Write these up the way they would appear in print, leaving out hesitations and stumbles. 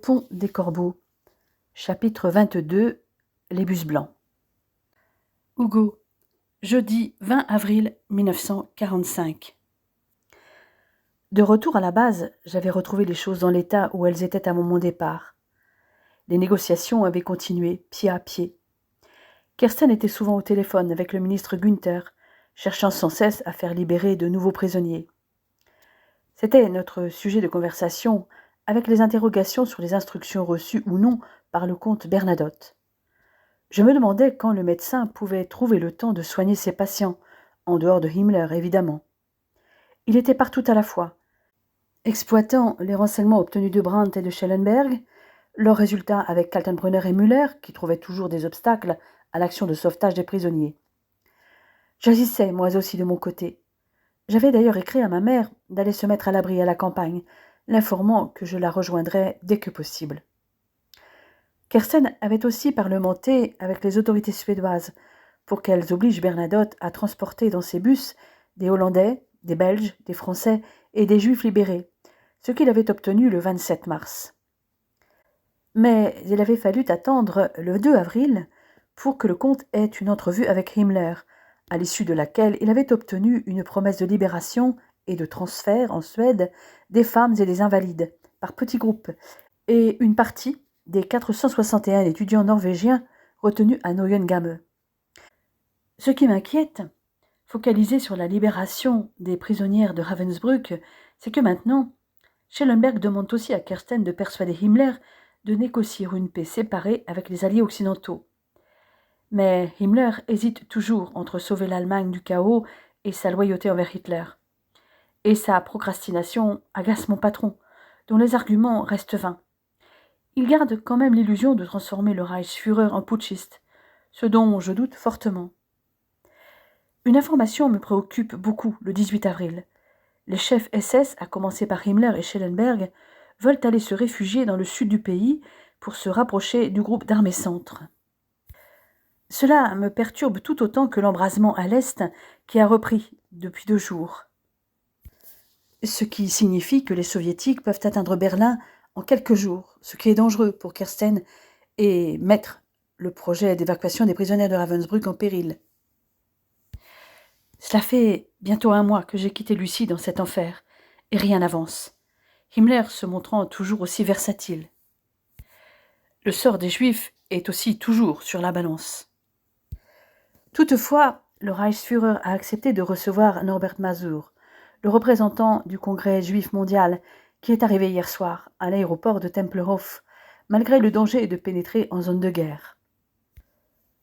pont des Corbeaux. Chapitre 22. Les bus blancs. Hugo, jeudi 20 avril 1945. De retour à la base, j'avais retrouvé les choses dans l'état où elles étaient à mon départ. Les négociations avaient continué, pied à pied. Kirsten était souvent au téléphone avec le ministre Günther, cherchant sans cesse à faire libérer de nouveaux prisonniers. C'était notre sujet de conversation, avec les interrogations sur les instructions reçues ou non par le comte Bernadotte. Je me demandais quand le médecin pouvait trouver le temps de soigner ses patients, en dehors de Himmler évidemment. Il était partout à la fois, exploitant les renseignements obtenus de Brandt et de Schellenberg, leurs résultats avec Kaltenbrunner et Müller, qui trouvaient toujours des obstacles à l'action de sauvetage des prisonniers. J'agissais, moi aussi, de mon côté. J'avais d'ailleurs écrit à ma mère d'aller se mettre à l'abri à la campagne, l'informant que je la rejoindrais dès que possible. Kirsten avait aussi parlementé avec les autorités suédoises pour qu'elles obligent Bernadotte à transporter dans ses bus des Hollandais, des Belges, des Français et des Juifs libérés, ce qu'il avait obtenu le 27 mars. Mais il avait fallu attendre le 2 avril pour que le comte ait une entrevue avec Himmler, à l'issue de laquelle il avait obtenu une promesse de libération et de transfert en Suède des femmes et des invalides, par petits groupes, et une partie des 461 étudiants norvégiens retenus à Neuengamme. Ce qui m'inquiète, focalisé sur la libération des prisonnières de Ravensbrück, c'est que maintenant, Schellenberg demande aussi à Kirsten de persuader Himmler de négocier une paix séparée avec les alliés occidentaux. Mais Himmler hésite toujours entre sauver l'Allemagne du chaos et sa loyauté envers Hitler. Et sa procrastination agace mon patron, dont les arguments restent vains. Il garde quand même l'illusion de transformer le Reichsführer en putschiste, ce dont je doute fortement. Une information me préoccupe beaucoup le 18 avril. Les chefs SS, à commencer par Himmler et Schellenberg, veulent aller se réfugier dans le sud du pays pour se rapprocher du groupe d'armées centre. Cela me perturbe tout autant que l'embrasement à l'est qui a repris depuis 2 jours. Ce qui signifie que les soviétiques peuvent atteindre Berlin en quelques jours, ce qui est dangereux pour Kirsten et mettre le projet d'évacuation des prisonniers de Ravensbrück en péril. Cela fait bientôt 1 mois que j'ai quitté Lucie dans cet enfer, et rien n'avance, Himmler se montrant toujours aussi versatile. Le sort des Juifs est aussi toujours sur la balance. Toutefois, le Reichsführer a accepté de recevoir Norbert Mazur, le représentant du Congrès juif mondial, qui est arrivé hier soir à l'aéroport de Tempelhof, malgré le danger de pénétrer en zone de guerre.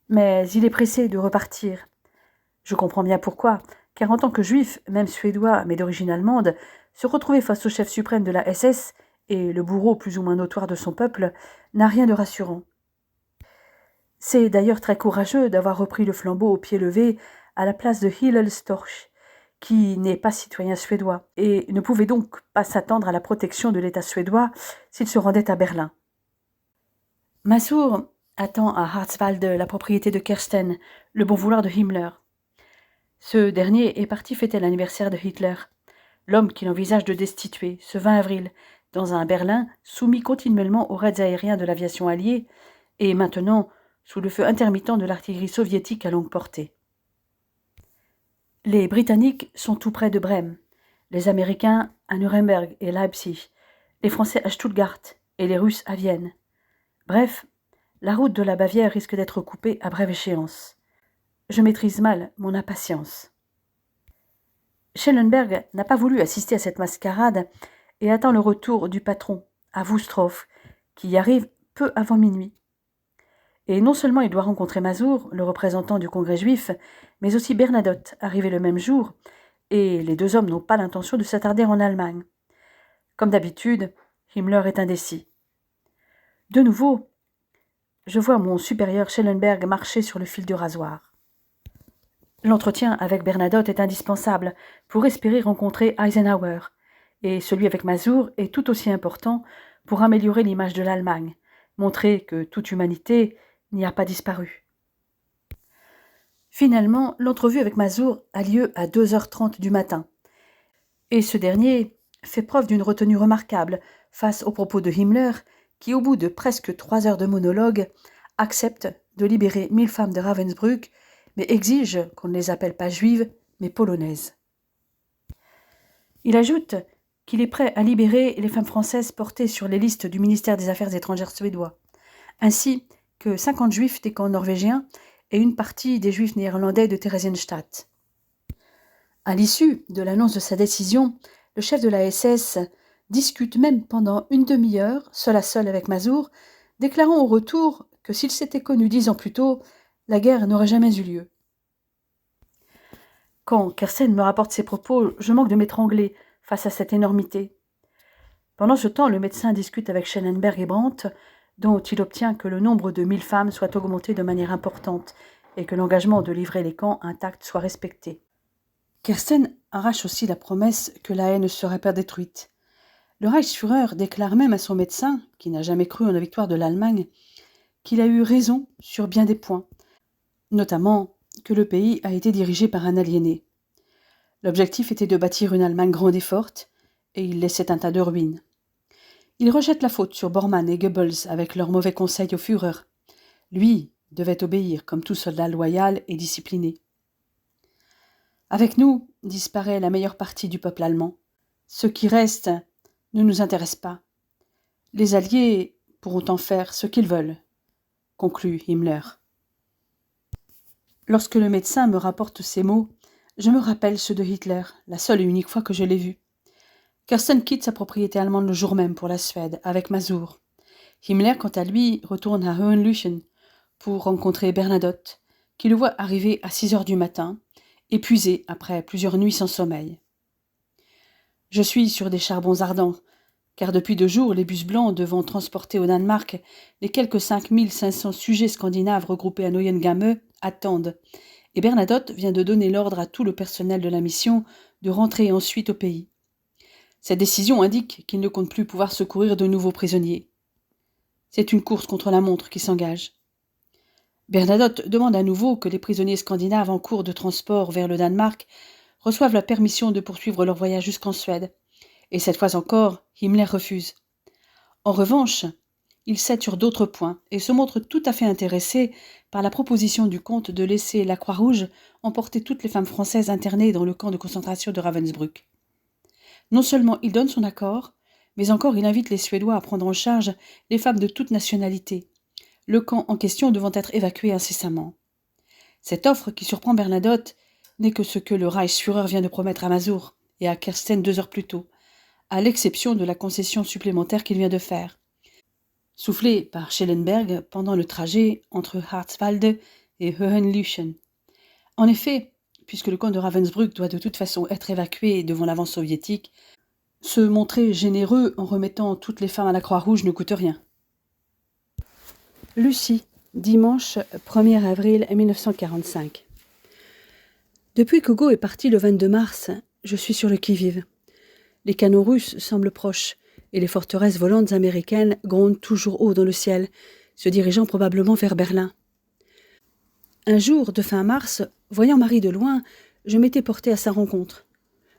Mais il est pressé de repartir. Je comprends bien pourquoi, car en tant que juif, même suédois mais d'origine allemande, se retrouver face au chef suprême de la SS et le bourreau plus ou moins notoire de son peuple n'a rien de rassurant. C'est d'ailleurs très courageux d'avoir repris le flambeau au pied levé à la place de Hillel Storch, qui n'est pas citoyen suédois et ne pouvait donc pas s'attendre à la protection de l'État suédois s'il se rendait à Berlin. Mazur attend à Harzwalde la propriété de Kirsten, le bon vouloir de Himmler. Ce dernier est parti fêter l'anniversaire de Hitler, l'homme qu'il envisage de destituer ce 20 avril, dans un Berlin soumis continuellement aux raids aériens de l'aviation alliée et maintenant sous le feu intermittent de l'artillerie soviétique à longue portée. Les Britanniques sont tout près de Brême, les Américains à Nuremberg et Leipzig, les Français à Stuttgart et les Russes à Vienne. Bref, la route de la Bavière risque d'être coupée à brève échéance. Je maîtrise mal mon impatience. Schellenberg n'a pas voulu assister à cette mascarade et attend le retour du patron, à Wustrow, qui y arrive peu avant minuit. Et non seulement il doit rencontrer Mazur, le représentant du Congrès juif, mais aussi Bernadotte, arrivé le même jour, et les 2 hommes n'ont pas l'intention de s'attarder en Allemagne. Comme d'habitude, Himmler est indécis. De nouveau, je vois mon supérieur Schellenberg marcher sur le fil du rasoir. L'entretien avec Bernadotte est indispensable pour espérer rencontrer Eisenhower, et celui avec Mazur est tout aussi important pour améliorer l'image de l'Allemagne, montrer que toute humanité n'y a pas disparu. Finalement, l'entrevue avec Mazur a lieu à 2h30 du matin, et ce dernier fait preuve d'une retenue remarquable face aux propos de Himmler, qui, au bout de presque 3 heures de monologue, accepte de libérer 1000 femmes de Ravensbrück, mais exige qu'on ne les appelle pas juives, mais polonaises. Il ajoute qu'il est prêt à libérer les femmes françaises portées sur les listes du ministère des Affaires étrangères suédois, ainsi que 50 juifs des camps norvégiens et une partie des juifs néerlandais de Theresienstadt. À l'issue de l'annonce de sa décision, le chef de la SS discute même pendant une demi-heure, seul à seul avec Mazur, déclarant au retour que s'il s'était connu 10 ans plus tôt, la guerre n'aurait jamais eu lieu. Quand Kersten me rapporte ces propos, je manque de m'étrangler face à cette énormité. Pendant ce temps, le médecin discute avec Schellenberg et Brandt, dont il obtient que le nombre de 1000 femmes soit augmenté de manière importante et que l'engagement de livrer les camps intacts soit respecté. Kersten arrache aussi la promesse que la haine ne serait pas détruite. Le Reichsführer déclare même à son médecin, qui n'a jamais cru en la victoire de l'Allemagne, qu'il a eu raison sur bien des points, notamment que le pays a été dirigé par un aliéné. L'objectif était de bâtir une Allemagne grande et forte, et il laissait un tas de ruines. Il rejette la faute sur Bormann et Goebbels avec leurs mauvais conseils au Führer. Lui devait obéir comme tout soldat loyal et discipliné. Avec nous disparaît la meilleure partie du peuple allemand. Ce qui reste ne nous intéresse pas. Les Alliés pourront en faire ce qu'ils veulent, conclut Himmler. Lorsque le médecin me rapporte ces mots, je me rappelle ceux de Hitler, la seule et unique fois que je l'ai vu. Kersten quitte sa propriété allemande le jour même pour la Suède, avec Mazur. Himmler, quant à lui, retourne à Hohenlychen pour rencontrer Bernadotte, qui le voit arriver à 6 heures du matin, épuisé après plusieurs nuits sans sommeil. Je suis sur des charbons ardents, car depuis 2 jours, les bus blancs devant transporter au Danemark les quelques 5500 sujets scandinaves regroupés à Neuengamme attendent, et Bernadotte vient de donner l'ordre à tout le personnel de la mission de rentrer ensuite au pays. Cette décision indique qu'il ne compte plus pouvoir secourir de nouveaux prisonniers. C'est une course contre la montre qui s'engage. Bernadotte demande à nouveau que les prisonniers scandinaves en cours de transport vers le Danemark reçoivent la permission de poursuivre leur voyage jusqu'en Suède, et cette fois encore, Himmler refuse. En revanche, il cède sur d'autres points et se montre tout à fait intéressé par la proposition du comte de laisser la Croix-Rouge emporter toutes les femmes françaises internées dans le camp de concentration de Ravensbrück. Non seulement il donne son accord, mais encore il invite les Suédois à prendre en charge les femmes de toute nationalité, le camp en question devant être évacué incessamment. Cette offre qui surprend Bernadotte n'est que ce que le Reichsführer vient de promettre à Mazur et à Kersten 2 heures plus tôt, à l'exception de la concession supplémentaire qu'il vient de faire, soufflée par Schellenberg pendant le trajet entre Harzwalde et Hohenlychen. En effet, puisque le camp de Ravensbrück doit de toute façon être évacué devant l'avance soviétique, se montrer généreux en remettant toutes les femmes à la Croix-Rouge ne coûte rien. Lucie, dimanche 1er avril 1945. Depuis qu'Hugo est parti le 22 mars, je suis sur le qui-vive. Les canons russes semblent proches, et les forteresses volantes américaines grondent toujours haut dans le ciel, se dirigeant probablement vers Berlin. Un jour de fin mars, voyant Marie de loin, je m'étais portée à sa rencontre.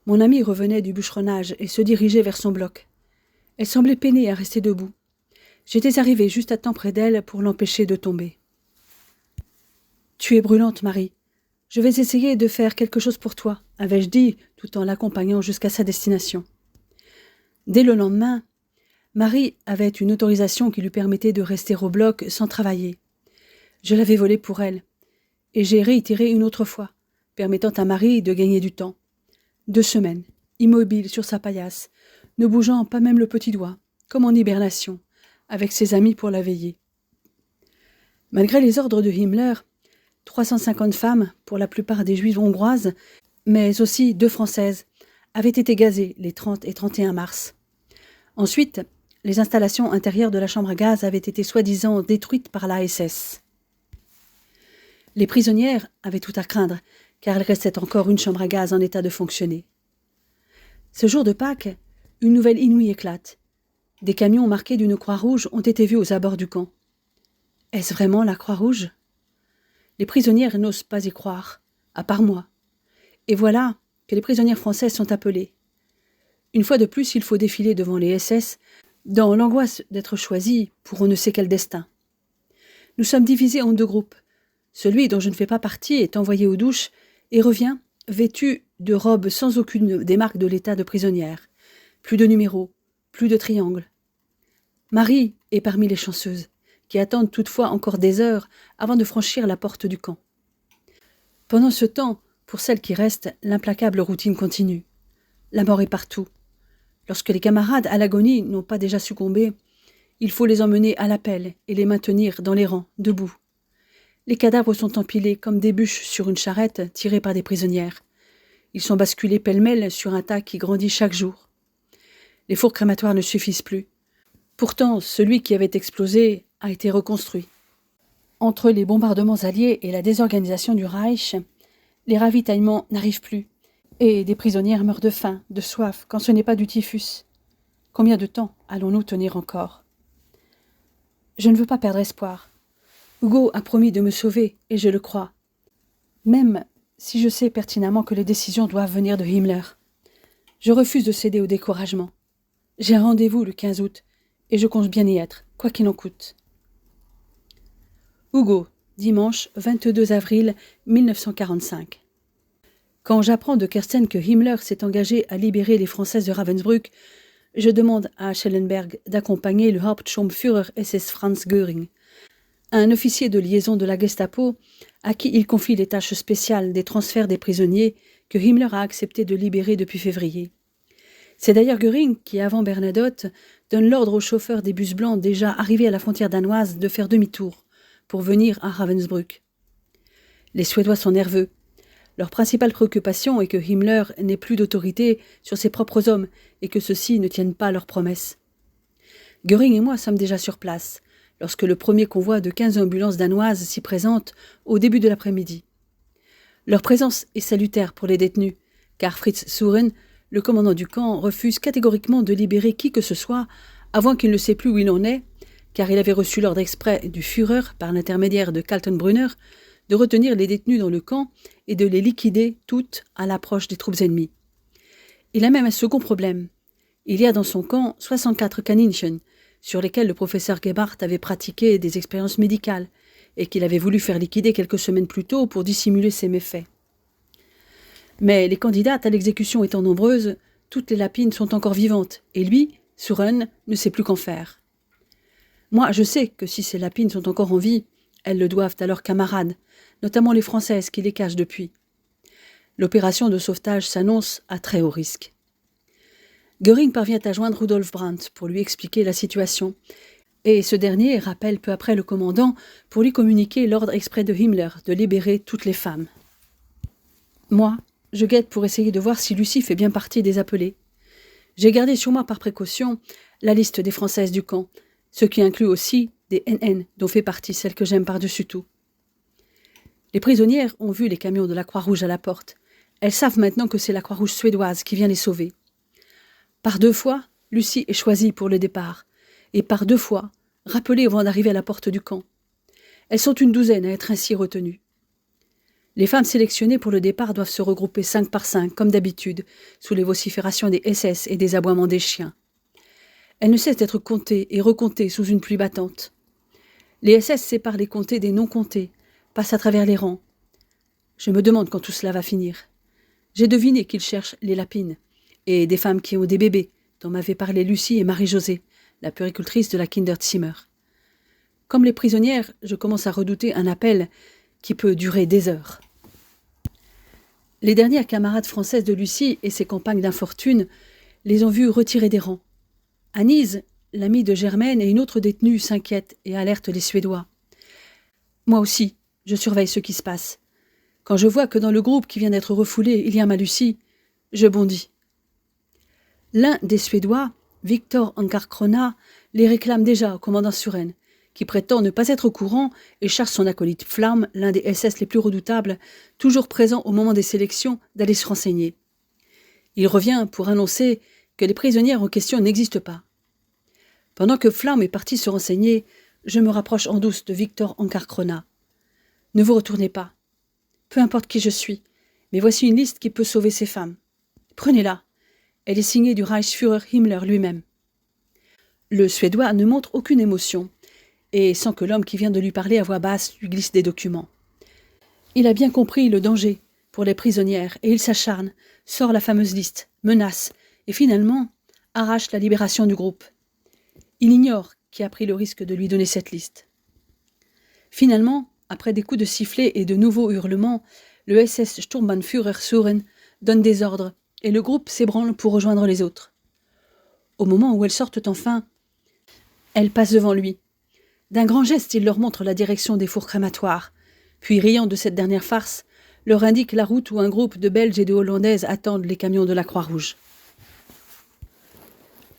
Mon amie revenait du bûcheronnage et se dirigeait vers son bloc. Elle semblait peinée à rester debout. J'étais arrivée juste à temps près d'elle pour l'empêcher de tomber. « Tu es brûlante, Marie. Je vais essayer de faire quelque chose pour toi, » avais-je dit, tout en l'accompagnant jusqu'à sa destination. Dès le lendemain, Marie avait une autorisation qui lui permettait de rester au bloc sans travailler. Je l'avais volée pour elle, et j'ai réitéré une autre fois, permettant à Marie de gagner du temps. 2 semaines, immobile sur sa paillasse, ne bougeant pas même le petit doigt, comme en hibernation, avec ses amis pour la veiller. Malgré les ordres de Himmler, 350 femmes, pour la plupart des juives hongroises, mais aussi 2 françaises, avaient été gazées les 30 et 31 mars. Ensuite, les installations intérieures de la chambre à gaz avaient été soi-disant détruites par la SS. Les prisonnières avaient tout à craindre, car il restait encore une chambre à gaz en état de fonctionner. Ce jour de Pâques, une nouvelle inouïe éclate. Des camions marqués d'une croix rouge ont été vus aux abords du camp. Est-ce vraiment la croix rouge ? Les prisonnières n'osent pas y croire, à part moi. Et voilà que les prisonnières françaises sont appelées. Une fois de plus, il faut défiler devant les SS, dans l'angoisse d'être choisis pour on ne sait quel destin. Nous sommes divisés en 2 groupes. Celui dont je ne fais pas partie est envoyé aux douches et revient vêtu de robes sans aucune des marques de l'état de prisonnière. Plus de numéros, plus de triangles. Marie est parmi les chanceuses, qui attendent toutefois encore des heures avant de franchir la porte du camp. Pendant ce temps, pour celles qui restent, l'implacable routine continue. La mort est partout. Lorsque les camarades à l'agonie n'ont pas déjà succombé, il faut les emmener à la pelle et les maintenir dans les rangs, debout. Les cadavres sont empilés comme des bûches sur une charrette tirée par des prisonnières. Ils sont basculés pêle-mêle sur un tas qui grandit chaque jour. Les fours crématoires ne suffisent plus. Pourtant, celui qui avait explosé a été reconstruit. Entre les bombardements alliés et la désorganisation du Reich, les ravitaillements n'arrivent plus, et des prisonnières meurent de faim, de soif, quand ce n'est pas du typhus. Combien de temps allons-nous tenir encore ? Je ne veux pas perdre espoir. Hugo a promis de me sauver, et je le crois. Même si je sais pertinemment que les décisions doivent venir de Himmler. Je refuse de céder au découragement. J'ai un rendez-vous le 15 août, et je compte bien y être, quoi qu'il en coûte. Hugo, dimanche 22 avril 1945. Quand j'apprends de Kersten que Himmler s'est engagé à libérer les Françaises de Ravensbrück, je demande à Schellenberg d'accompagner le Hauptsturmführer SS Franz Göring, un officier de liaison de la Gestapo à qui il confie les tâches spéciales des transferts des prisonniers que Himmler a accepté de libérer depuis février. C'est d'ailleurs Göring qui, avant Bernadotte, donne l'ordre aux chauffeurs des bus blancs déjà arrivés à la frontière danoise de faire demi-tour pour venir à Ravensbrück. Les Suédois sont nerveux. Leur principale préoccupation est que Himmler n'ait plus d'autorité sur ses propres hommes et que ceux-ci ne tiennent pas leurs promesses. Göring et moi sommes déjà sur place, lorsque le premier convoi de 15 ambulances danoises s'y présente au début de l'après-midi. Leur présence est salutaire pour les détenus, car Fritz Suren, le commandant du camp, refuse catégoriquement de libérer qui que ce soit avant qu'il ne sait plus où il en est, car il avait reçu l'ordre exprès du Führer, par l'intermédiaire de Kaltenbrunner, de retenir les détenus dans le camp et de les liquider toutes à l'approche des troupes ennemies. Il a même un second problème. Il y a dans son camp 64 Kaninchen, sur lesquels le professeur Gebhardt avait pratiqué des expériences médicales et qu'il avait voulu faire liquider quelques semaines plus tôt pour dissimuler ses méfaits. Mais les candidates à l'exécution étant nombreuses, toutes les lapines sont encore vivantes, et lui, Suren, ne sait plus qu'en faire. Moi, je sais que si ces lapines sont encore en vie, elles le doivent à leurs camarades, notamment les Françaises qui les cachent depuis. L'opération de sauvetage s'annonce à très haut risque. Göring parvient à joindre Rudolf Brandt pour lui expliquer la situation, et ce dernier rappelle peu après le commandant pour lui communiquer l'ordre exprès de Himmler de libérer toutes les femmes. Moi, je guette pour essayer de voir si Lucie fait bien partie des appelés. J'ai gardé sur moi par précaution la liste des Françaises du camp, ce qui inclut aussi des NN dont fait partie celle que j'aime par-dessus tout. Les prisonnières ont vu les camions de la Croix-Rouge à la porte. Elles savent maintenant que c'est la Croix-Rouge suédoise qui vient les sauver. Par 2 fois, Lucie est choisie pour le départ, et par 2 fois, rappelée avant d'arriver à la porte du camp. Elles sont une douzaine à être ainsi retenues. Les femmes sélectionnées pour le départ doivent se regrouper 5 par 5, comme d'habitude, sous les vociférations des SS et des aboiements des chiens. Elles ne cessent d'être comptées et recomptées sous une pluie battante. Les SS séparent les comptés des non-comptés, passent à travers les rangs. Je me demande quand tout cela va finir. J'ai deviné qu'ils cherchent les lapines, et des femmes qui ont des bébés, dont m'avaient parlé Lucie et Marie-Josée, la puéricultrice de la Kinderzimmer. Comme les prisonnières, je commence à redouter un appel qui peut durer des heures. Les dernières camarades françaises de Lucie et ses compagnes d'infortune les ont vues retirer des rangs. Anise, l'amie de Germaine et une autre détenue s'inquiètent et alertent les Suédois. Moi aussi, je surveille ce qui se passe. Quand je vois que dans le groupe qui vient d'être refoulé, il y a ma Lucie, je bondis. L'un des Suédois, Victor Ankarkrona, les réclame déjà au commandant Suren, qui prétend ne pas être au courant et charge son acolyte Flamme, l'un des SS les plus redoutables, toujours présent au moment des sélections, d'aller se renseigner. Il revient pour annoncer que les prisonnières en question n'existent pas. Pendant que Flamme est parti se renseigner, je me rapproche en douce de Victor Ankarkrona. Ne vous retournez pas. Peu importe qui je suis, mais voici une liste qui peut sauver ces femmes. Prenez-la. Elle est signée du Reichsführer Himmler lui-même. Le Suédois ne montre aucune émotion, et sans que l'homme qui vient de lui parler à voix basse lui glisse des documents. Il a bien compris le danger pour les prisonnières, et il s'acharne, sort la fameuse liste, menace, et finalement arrache la libération du groupe. Il ignore qui a pris le risque de lui donner cette liste. Finalement, après des coups de sifflet et de nouveaux hurlements, le SS Sturmbannführer Sören donne des ordres, et le groupe s'ébranle pour rejoindre les autres. Au moment où elles sortent enfin, elles passent devant lui. D'un grand geste, il leur montre la direction des fours crématoires, puis, riant de cette dernière farce, leur indique la route où un groupe de Belges et de Hollandaises attendent les camions de la Croix-Rouge.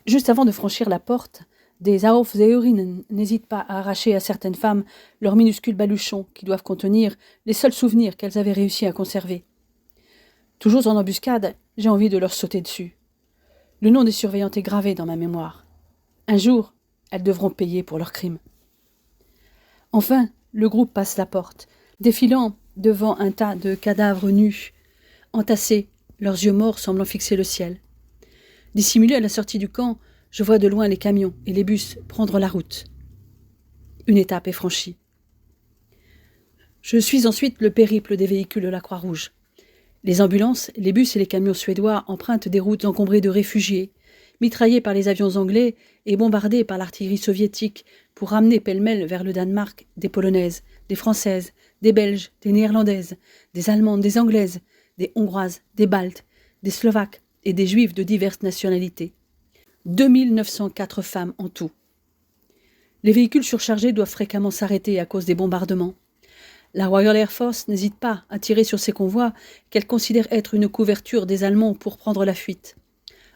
Juste avant de franchir la porte, des Aufseherinnen n'hésitent pas à arracher à certaines femmes leurs minuscules baluchons qui doivent contenir les seuls souvenirs qu'elles avaient réussi à conserver. Toujours en embuscade, j'ai envie de leur sauter dessus. Le nom des surveillantes est gravé dans ma mémoire. Un jour, elles devront payer pour leurs crimes. Enfin, le groupe passe la porte, défilant devant un tas de cadavres nus, entassés, leurs yeux morts semblant fixer le ciel. Dissimulé à la sortie du camp, je vois de loin les camions et les bus prendre la route. Une étape est franchie. Je suis ensuite le périple des véhicules de la Croix-Rouge. Les ambulances, les bus et les camions suédois empruntent des routes encombrées de réfugiés, mitraillés par les avions anglais et bombardés par l'artillerie soviétique pour ramener pêle-mêle vers le Danemark des Polonaises, des Françaises, des Belges, des Néerlandaises, des Allemandes, des Anglaises, des Hongroises, des Baltes, des Slovaques et des Juifs de diverses nationalités. 2904 femmes en tout. Les véhicules surchargés doivent fréquemment s'arrêter à cause des bombardements. La Royal Air Force n'hésite pas à tirer sur ces convois qu'elle considère être une couverture des Allemands pour prendre la fuite.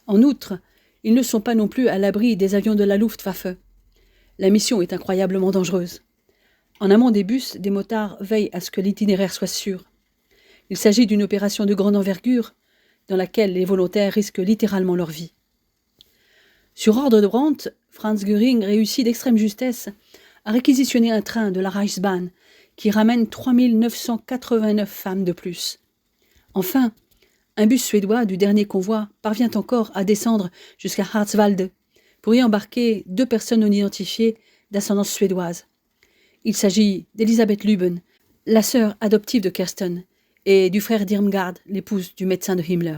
En outre, ils ne sont pas non plus à l'abri des avions de la Luftwaffe. La mission est incroyablement dangereuse. En amont des bus, des motards veillent à ce que l'itinéraire soit sûr. Il s'agit d'une opération de grande envergure dans laquelle les volontaires risquent littéralement leur vie. Sur ordre de Brandt, Franz Göring réussit d'extrême justesse à réquisitionner un train de la Reichsbahn qui ramène 3989 femmes de plus. Enfin, un bus suédois du dernier convoi parvient encore à descendre jusqu'à Hartswalde pour y embarquer 2 personnes non identifiées d'ascendance suédoise. Il s'agit d'Elisabeth Lüben, la sœur adoptive de Kersten, et du frère d'Irmgard, l'épouse du médecin de Himmler.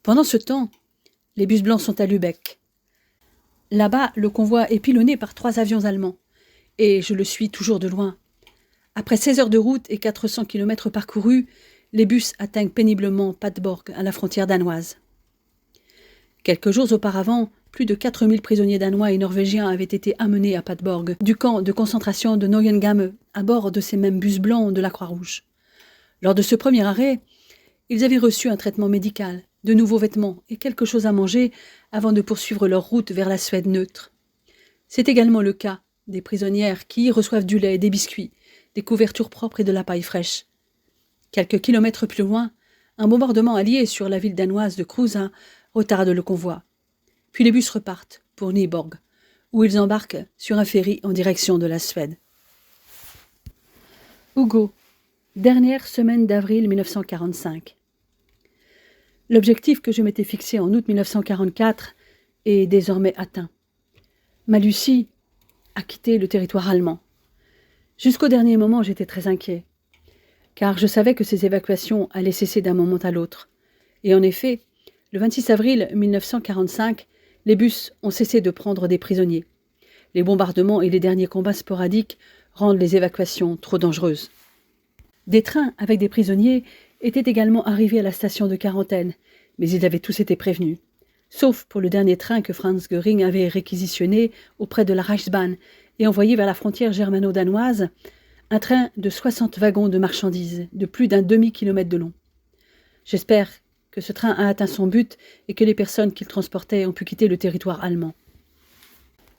Pendant ce temps, les bus blancs sont à Lübeck. Là-bas, le convoi est pilonné par 3 avions allemands, et je le suis toujours de loin. Après 16 heures de route et 400 km parcourus, les bus atteignent péniblement Padborg, à la frontière danoise. Quelques jours auparavant, plus de 4000 prisonniers danois et norvégiens avaient été amenés à Padborg, du camp de concentration de Neuengamme, à bord de ces mêmes bus blancs de la Croix-Rouge. Lors de ce premier arrêt, ils avaient reçu un traitement médical, de nouveaux vêtements et quelque chose à manger avant de poursuivre leur route vers la Suède neutre. C'est également le cas des prisonnières qui reçoivent du lait, des biscuits, des couvertures propres et de la paille fraîche. Quelques kilomètres plus loin, un bombardement allié sur la ville danoise de Kreusa retarde le convoi. Puis les bus repartent pour Nyborg, où ils embarquent sur un ferry en direction de la Suède. Hugo, dernière semaine d'avril 1945. L'objectif que je m'étais fixé en août 1944 est désormais atteint. Ma Lucie a quitté le territoire allemand. Jusqu'au dernier moment, j'étais très inquiet, car je savais que ces évacuations allaient cesser d'un moment à l'autre. Et en effet, le 26 avril 1945, les bus ont cessé de prendre des prisonniers. Les bombardements et les derniers combats sporadiques rendent les évacuations trop dangereuses. Des trains avec des prisonniers étaient également arrivés à la station de quarantaine, mais ils avaient tous été prévenus. Sauf pour le dernier train que Franz Göring avait réquisitionné auprès de la Reichsbahn et envoyé vers la frontière germano-danoise, un train de 60 wagons de marchandises, de plus d'un demi-kilomètre de long. J'espère que ce train a atteint son but et que les personnes qu'il transportait ont pu quitter le territoire allemand.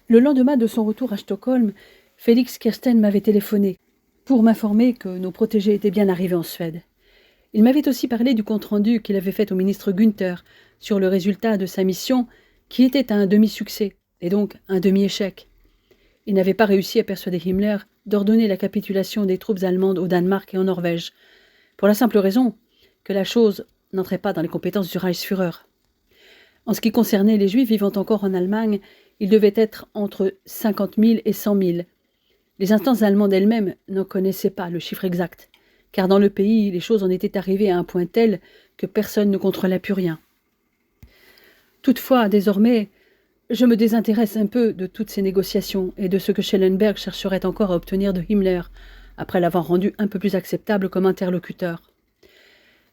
Le lendemain de son retour à Stockholm, Félix Kersten m'avait téléphoné pour m'informer que nos protégés étaient bien arrivés en Suède. Il m'avait aussi parlé du compte-rendu qu'il avait fait au ministre Günther sur le résultat de sa mission, qui était un demi-succès, et donc un demi-échec. Il n'avait pas réussi à persuader Himmler d'ordonner la capitulation des troupes allemandes au Danemark et en Norvège, pour la simple raison que la chose n'entrait pas dans les compétences du Reichsführer. En ce qui concernait les Juifs vivant encore en Allemagne, Il devait être entre 50 000 et 100 000. Les instances allemandes elles-mêmes n'en connaissaient pas le chiffre exact, car dans le pays, les choses en étaient arrivées à un point tel que personne ne contrôlait plus rien. Toutefois, désormais, je me désintéresse un peu de toutes ces négociations et de ce que Schellenberg chercherait encore à obtenir de Himmler, après l'avoir rendu un peu plus acceptable comme interlocuteur.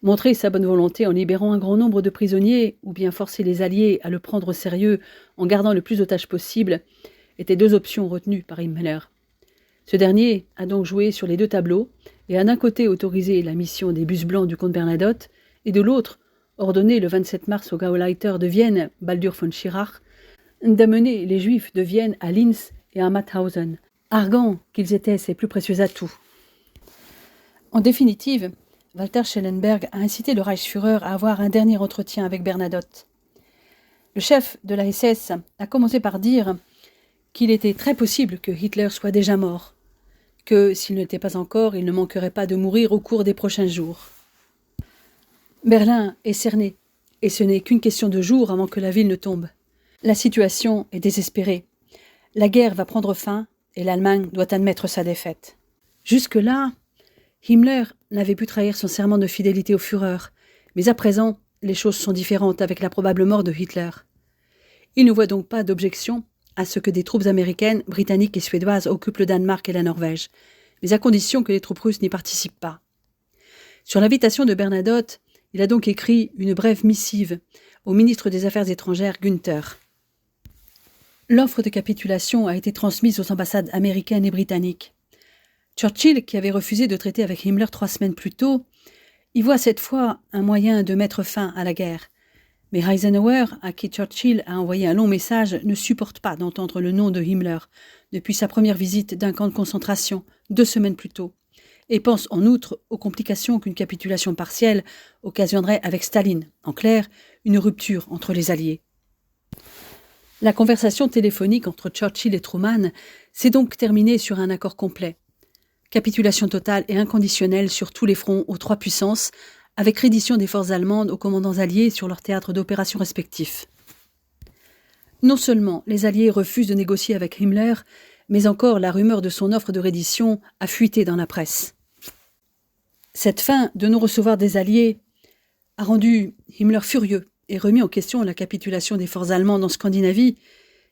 Montrer sa bonne volonté en libérant un grand nombre de prisonniers, ou bien forcer les Alliés à le prendre au sérieux en gardant le plus d'otages possible, étaient deux options retenues par Himmler. Ce dernier a donc joué sur les deux tableaux et a d'un côté autorisé la mission des bus blancs du comte Bernadotte et de l'autre ordonné le 27 mars au Gauleiter de Vienne, Baldur von Schirach, d'amener les Juifs de Vienne à Linz et à Mauthausen, arguant qu'ils étaient ses plus précieux atouts. En définitive, Walter Schellenberg a incité le Reichsführer à avoir un dernier entretien avec Bernadotte. Le chef de la SS a commencé par dire qu'il était très possible que Hitler soit déjà mort, que s'il n'était pas encore, il ne manquerait pas de mourir au cours des prochains jours. Berlin est cernée, et ce n'est qu'une question de jours avant que la ville ne tombe. La situation est désespérée. La guerre va prendre fin, et l'Allemagne doit admettre sa défaite. Jusque-là, Himmler n'avait pu trahir son serment de fidélité au Führer, mais à présent, les choses sont différentes avec la probable mort de Hitler. Il ne voit donc pas d'objection à ce que des troupes américaines, britanniques et suédoises occupent le Danemark et la Norvège, mais à condition que les troupes russes n'y participent pas. Sur l'invitation de Bernadotte, il a donc écrit une brève missive au ministre des Affaires étrangères Günther. L'offre de capitulation a été transmise aux ambassades américaines et britanniques. Churchill, qui avait refusé de traiter avec Himmler 3 semaines plus tôt, y voit cette fois un moyen de mettre fin à la guerre. Mais Eisenhower, à qui Churchill a envoyé un long message, ne supporte pas d'entendre le nom de Himmler depuis sa première visite d'un camp de concentration 2 semaines plus tôt, et pense en outre aux complications qu'une capitulation partielle occasionnerait avec Staline, en clair, une rupture entre les Alliés. La conversation téléphonique entre Churchill et Truman s'est donc terminée sur un accord complet. Capitulation totale et inconditionnelle sur tous les fronts aux 3 puissances, avec reddition des forces allemandes aux commandants alliés sur leurs théâtres d'opération respectifs. Non seulement les Alliés refusent de négocier avec Himmler, mais encore la rumeur de son offre de reddition a fuité dans la presse. Cette fin de non-recevoir des Alliés a rendu Himmler furieux et remis en question la capitulation des forces allemandes en Scandinavie,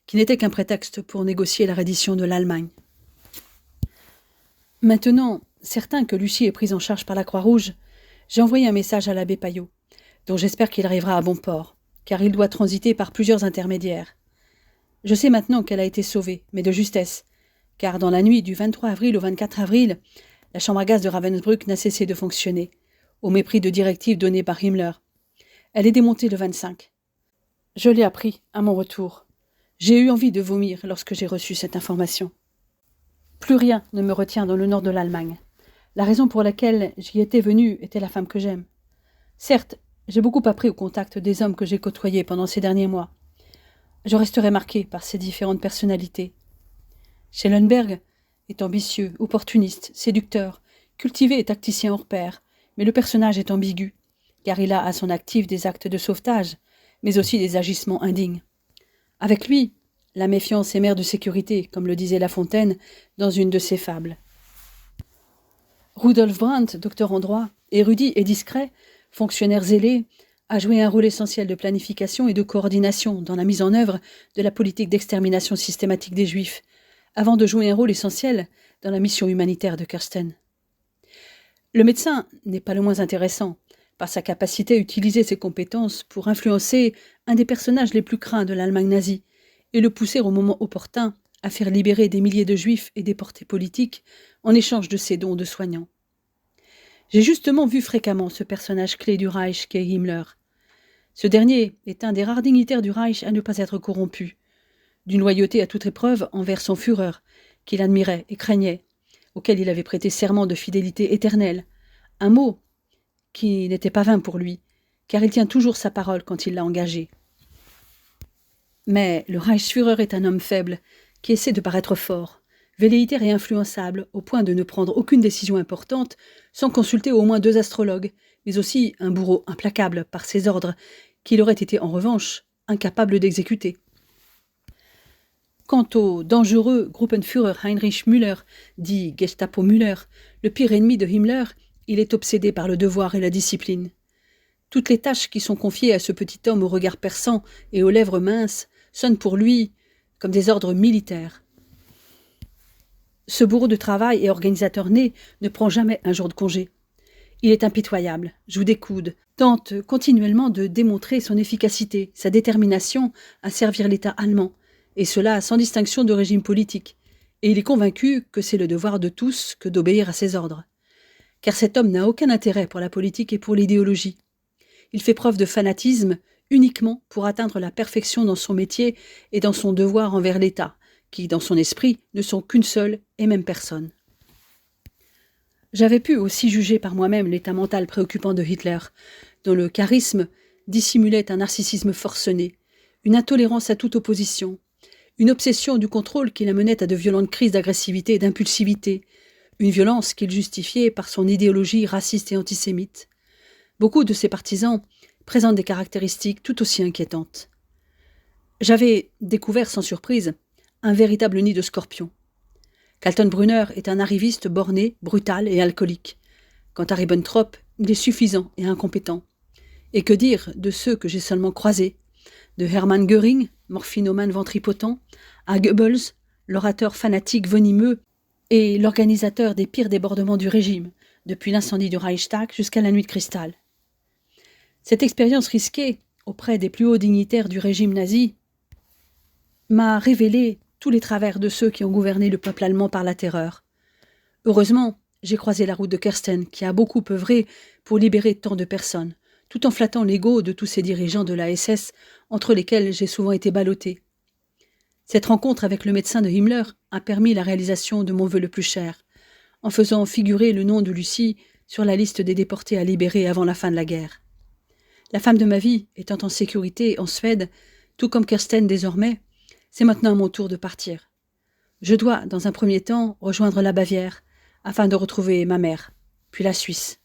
qui n'était qu'un prétexte pour négocier la reddition de l'Allemagne. Maintenant, certain que Lucie est prise en charge par la Croix-Rouge, j'ai envoyé un message à l'abbé Payot, dont j'espère qu'il arrivera à bon port, car il doit transiter par plusieurs intermédiaires. Je sais maintenant qu'elle a été sauvée, mais de justesse, car dans la nuit du 23 avril au 24 avril, la chambre à gaz de Ravensbrück n'a cessé de fonctionner, au mépris de directives données par Himmler. Elle est démontée le 25. Je l'ai appris à mon retour. J'ai eu envie de vomir lorsque j'ai reçu cette information. Plus rien ne me retient dans le nord de l'Allemagne. La raison pour laquelle j'y étais venu était la femme que j'aime. Certes, j'ai beaucoup appris au contact des hommes que j'ai côtoyés pendant ces derniers mois. Je resterai marqué par ces différentes personnalités. Schellenberg est ambitieux, opportuniste, séducteur, cultivé et tacticien hors pair, mais le personnage est ambigu, car il a à son actif des actes de sauvetage, mais aussi des agissements indignes. Avec lui, la méfiance est mère de sécurité, comme le disait La Fontaine dans une de ses fables. Rudolf Brandt, docteur en droit, érudit et discret, fonctionnaire zélé, a joué un rôle essentiel de planification et de coordination dans la mise en œuvre de la politique d'extermination systématique des Juifs, avant de jouer un rôle essentiel dans la mission humanitaire de Kirsten. Le médecin n'est pas le moins intéressant, par sa capacité à utiliser ses compétences pour influencer un des personnages les plus craints de l'Allemagne nazie et le pousser au moment opportun à faire libérer des milliers de Juifs et déportés politiques en échange de ses dons de soignants. J'ai justement vu fréquemment ce personnage clé du Reich qu'est Himmler. Ce dernier est un des rares dignitaires du Reich à ne pas être corrompu, d'une loyauté à toute épreuve envers son Führer, qu'il admirait et craignait, auquel il avait prêté serment de fidélité éternelle, un mot qui n'était pas vain pour lui, car il tient toujours sa parole quand il l'a engagée. Mais le Reichsführer est un homme faible, qui essaie de paraître fort, velléitaire et influençable, au point de ne prendre aucune décision importante sans consulter au moins 2 astrologues, mais aussi un bourreau implacable par ses ordres, qu'il aurait été en revanche incapable d'exécuter. Quant au dangereux Gruppenführer Heinrich Müller, dit Gestapo Müller, le pire ennemi de Himmler, il est obsédé par le devoir et la discipline. Toutes les tâches qui sont confiées à ce petit homme au regard perçant et aux lèvres minces sonnent pour lui comme des ordres militaires. Ce bourreau de travail et organisateur né ne prend jamais un jour de congé. Il est impitoyable, joue des coudes, tente continuellement de démontrer son efficacité, sa détermination à servir l'État allemand, et cela sans distinction de régime politique, et il est convaincu que c'est le devoir de tous que d'obéir à ses ordres. Car cet homme n'a aucun intérêt pour la politique et pour l'idéologie. Il fait preuve de fanatisme uniquement pour atteindre la perfection dans son métier et dans son devoir envers l'État, qui, dans son esprit, ne sont qu'une seule et même personne. J'avais pu aussi juger par moi-même l'état mental préoccupant de Hitler, dont le charisme dissimulait un narcissisme forcené, une intolérance à toute opposition, une obsession du contrôle qui l'amenait à de violentes crises d'agressivité et d'impulsivité, une violence qu'il justifiait par son idéologie raciste et antisémite. Beaucoup de ses partisans présentent des caractéristiques tout aussi inquiétantes. J'avais découvert sans surprise un véritable nid de scorpions. Kaltenbrunner est un arriviste borné, brutal et alcoolique. Quant à Ribbentrop, il est suffisant et incompétent. Et que dire de ceux que j'ai seulement croisés, de Hermann Göring, morphinomane ventripotent, à Goebbels, l'orateur fanatique venimeux et l'organisateur des pires débordements du régime, depuis l'incendie du Reichstag jusqu'à la nuit de cristal. Cette expérience risquée, auprès des plus hauts dignitaires du régime nazi, m'a révélé tous les travers de ceux qui ont gouverné le peuple allemand par la terreur. Heureusement, j'ai croisé la route de Kersten, qui a beaucoup œuvré pour libérer tant de personnes, tout en flattant l'ego de tous ces dirigeants de la SS, entre lesquels j'ai souvent été ballotté. Cette rencontre avec le médecin de Himmler a permis la réalisation de mon vœu le plus cher, en faisant figurer le nom de Lucie sur la liste des déportés à libérer avant la fin de la guerre. La femme de ma vie étant en sécurité en Suède, tout comme Kersten désormais, c'est maintenant à mon tour de partir. Je dois, dans un premier temps, rejoindre la Bavière, afin de retrouver ma mère, puis la Suisse.